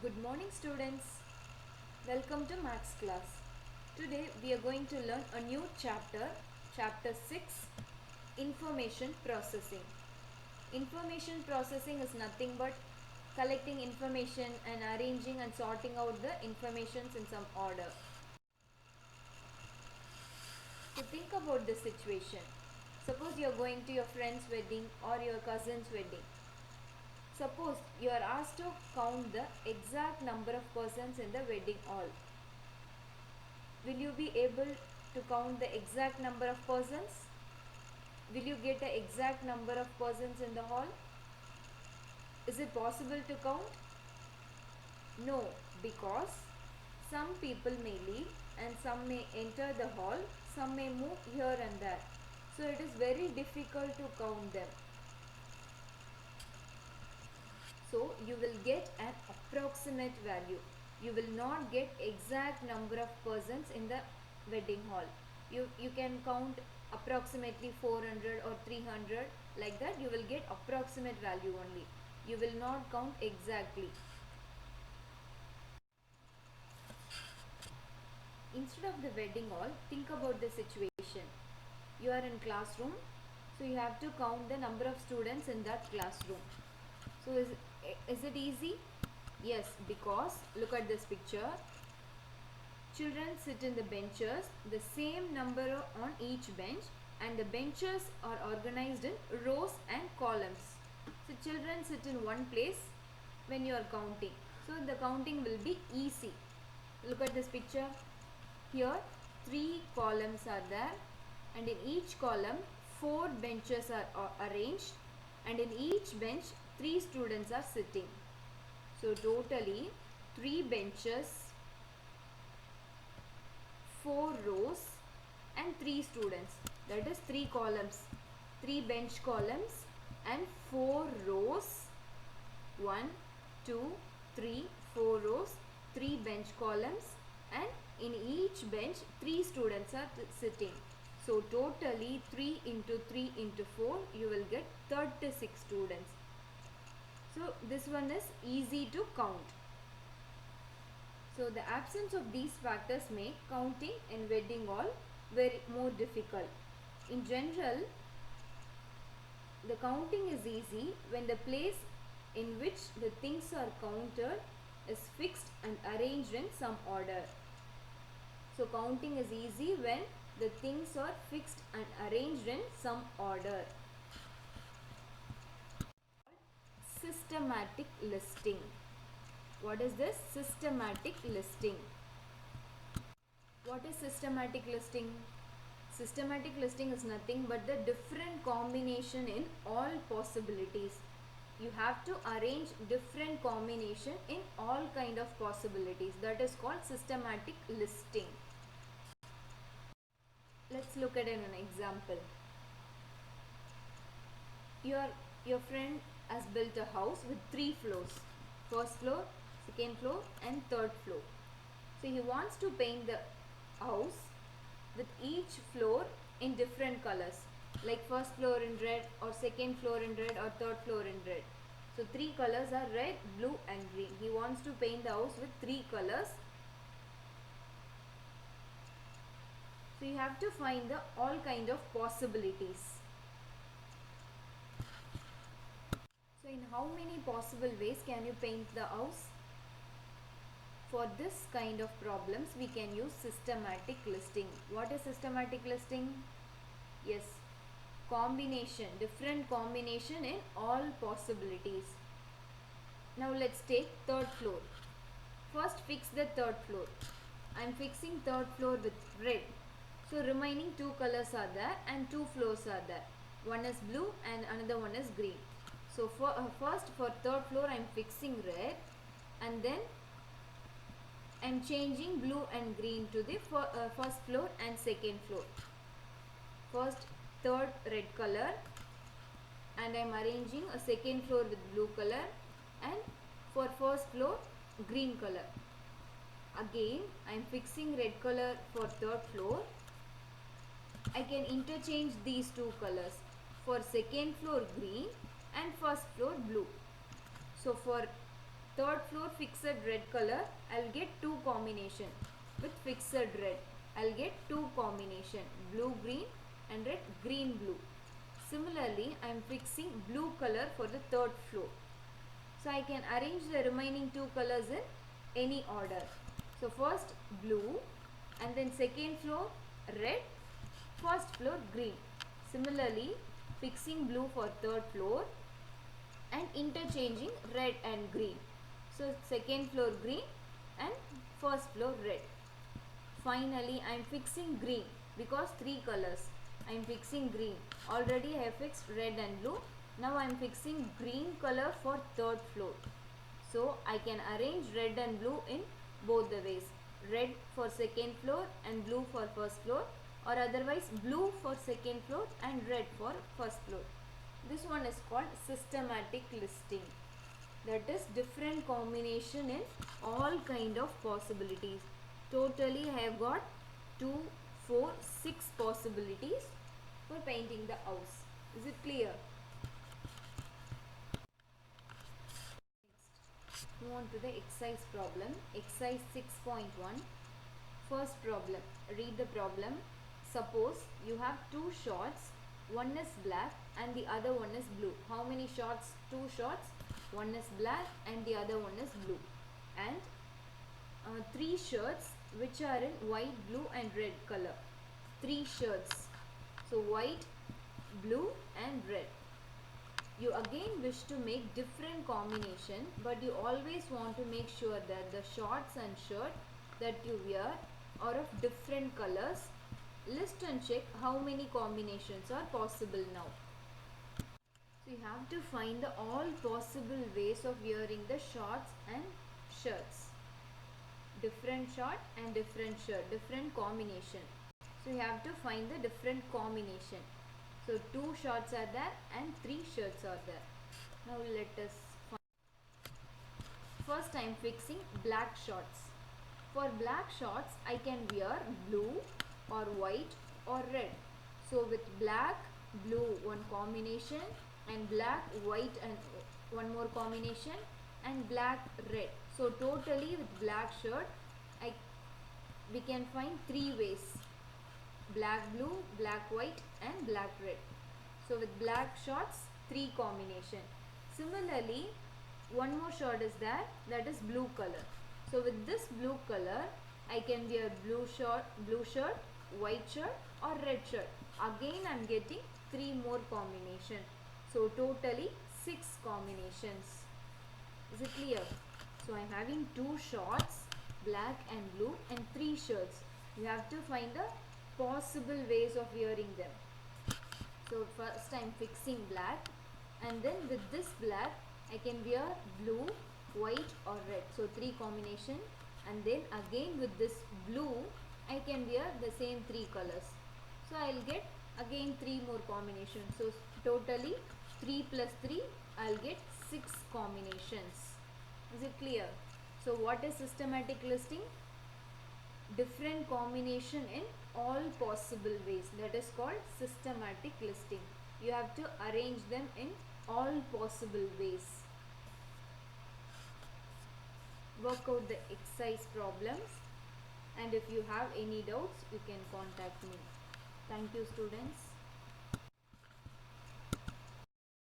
Good morning students. Welcome to Maths class. Today we are going to learn a new chapter, chapter 6, Information Processing. Information processing is nothing but collecting information and arranging and sorting out the informations in some order. So think about this situation. Suppose you are going to your friend's wedding or your cousin's wedding. Suppose you are asked to count the exact number of persons in the wedding hall. Will you be able to count the exact number of persons? Will you get the exact number of persons in the hall? Is it possible to count? No, because some people may leave and some may enter the hall, some may move here and there. So it is very difficult to count them. So you will get an approximate value. You will not get exact number of persons in the wedding hall. You can count approximately 400 or 300, like that. You will get approximate value only. You will not count exactly. Instead of the wedding hall, think about the situation. You are in classroom, so you have to count the number of students in that classroom. So is it easy? Yes, because look at this picture. Children sit in the benches, the same number on each bench, and the benches are organized in rows and columns. So children sit in one place when you are counting. So the counting will be easy. Look at this picture. Here 3 columns are there, and in each column 4 benches are arranged, and in each bench 3 students are sitting. So totally 3 benches, 4 rows and 3 students. That is 3 columns. 3 bench columns and 4 rows. 1, 2, 3, 4 rows, 3 bench columns, and in each bench 3 students are sitting. So totally 3 into 3 into 4, you will get 36 students. So this one is easy to count. So the absence of these factors make counting in wedding hall very more difficult. In general, the counting is easy when the place in which the things are counted is fixed and arranged in some order. So counting is easy when the things are fixed and arranged in some order. Systematic listing. What is this? Systematic listing. What is systematic listing? Systematic listing is nothing but the different combination in all possibilities. You have to arrange different combination in all kind of possibilities. That is called systematic listing. Let's look at an example. Your friend has built a house with 3 floors. First floor, second floor and third floor. So he wants to paint the house with each floor in different colors, like first floor in red or second floor in red or third floor in red. So 3 colors are red, blue and green. He wants to paint the house with 3 colors. So you have to find the all kind of possibilities. So in how many possible ways can you paint the house? For this kind of problems, we can use systematic listing. What is systematic listing? Yes, combination, different combination in all possibilities. Now let's take third floor. First fix the third floor. I am fixing third floor with red. So remaining 2 colors are there and 2 floors are there. One is blue and another one is green. So first for third floor I am fixing red, and then I am changing blue and green to the first floor and second floor. First third red color, and I am arranging a second floor with blue color, and for first floor green color. Again I am fixing red color for third floor. I can interchange these 2 colors. For second floor green and first floor blue. So for third floor fixed red color, I'll get two combination with fixed red. I'll get two combination, blue green and red green blue. Similarly, I am fixing blue color for the third floor. So I can arrange the remaining two colors in any order. So first blue, and then second floor red, first floor green. Similarly, fixing blue for third floor and interchanging red and green. So second floor green and first floor red. Finally, I am fixing green because three colors. I am fixing green. Already I have fixed red and blue. Now I am fixing green color for third floor. So I can arrange red and blue in both the ways. Red for second floor and blue for first floor, or otherwise blue for second floor and red for first floor. This one is called systematic listing. That is different combination in all kind of possibilities. Totally I have got 2, 4, 6 possibilities for painting the house. Is it clear? Next, move on to the exercise problem. Exercise 6.1. First problem. Read the problem. Suppose you have two shots. One is black and the other one is blue. How many shots? Two shots. One is black and the other one is blue. And three shirts which are in white, blue and red color. Three shirts. So white, blue and red. You again wish to make different combination, but you always want to make sure that the shorts and shirt that you wear are of different colors. List and check how many combinations are possible now. So you have to find the all possible ways of wearing the shorts and shirts. Different short and different shirt, different combination. So you have to find the different combination. So two shorts are there and three shirts are there. Now let us find. First I am fixing black shorts. For black shorts I can wear blue or white or red. So with black, blue one combination, and black, white and one more combination, and black, red. So totally with black shirt we can find three ways: black, blue, black, white and black, red. So with black shorts, three combination. Similarly, one more shirt is there, that is blue color. So with this blue color I can wear blue shirt, white shirt or red shirt. Again I am getting three more combination. So totally 6 combinations. Is it clear? So I am having two shorts, black and blue, and three shirts. You have to find the possible ways of wearing them. So first I am fixing black, and then with this black I can wear blue, white or red. So three combination, and then again with this blue I can wear the same three colors. So I will get again three more combinations. So totally 3 plus 3 I will get 6 combinations. Is it clear? So what is systematic listing? Different combination in all possible ways. That is called systematic listing. You have to arrange them in all possible ways. Work out the exercise problems, and if you have any doubts you can contact me. Thank you, students.